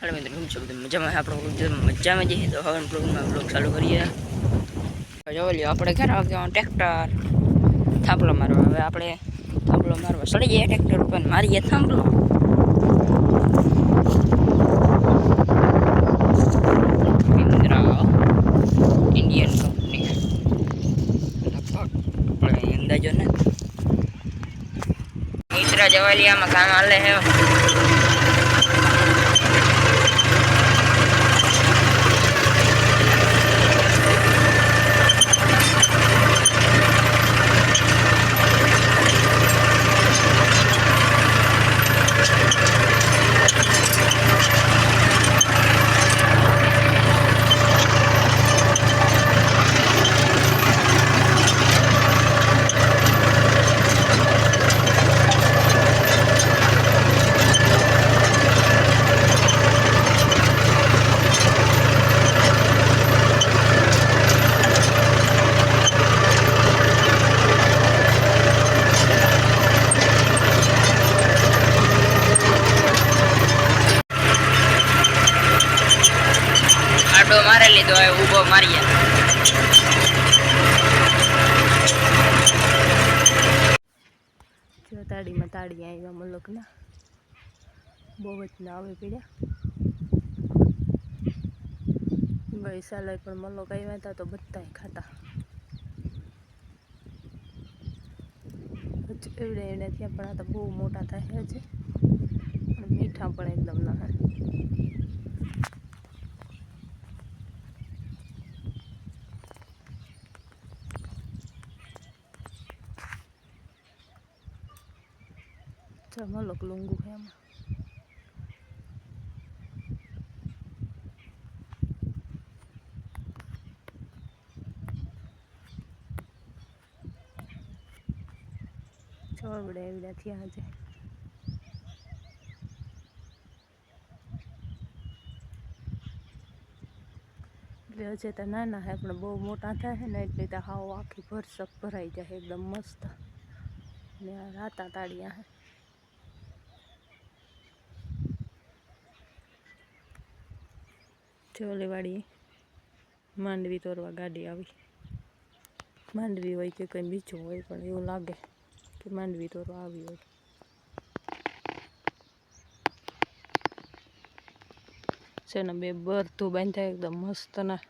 Hello मित्रों, કેમ છો બધું મજામાં? આપણે મજામાં જઈએ તો હવે બ્લોગ ચાલુ કરીએ. જો લ્યો આપણે ઘરે આવ્યો ટ્રેક્ટર થાંભલો મારવા. હવે આપણે થાંભલો મારવા ચડી જઈએ ટ્રેક્ટર ઉપર, મારીએ થાંભલો. ઇન્ડિયન કંપની આપણે અંદાજો ને ઇન્દ્રા જવાલિયામાં કામ હાલે હે. આડો મારે લીધો હોય, ઊભો મારીએ. જો તાળીમાં તાળી આવ્યા મલકના, બહુ જ ના આવે પીડ્યા. ગઈ સાલે પણ મલક આવ્યા હતા તો બધા ખાતા. એવડે એવડે ત્યાં પણ આ તો બહુ મોટા થાય છે, મીઠા પણ એકદમ ના હોય. મલક લુંગુ છે એમાં. છોડે એવડા થયા છે. એટલે હજી તો નાના હે પણ બહુ મોટા થાય ને એટલે તો હાવ આખી ભરસક ભરાઈ જાય એકદમ મસ્ત. ને આ રાતા તાળિયા હે. ચોલી વાળી માંડવી તોરવા ગાડી આવી. માંડવી હોય કે કંઈ બીજું હોય પણ એવું લાગે કે માંડવી તોરવા આવી હોય. છે ને બે બરતું બાંધ્યા એકદમ મસ્ત ના.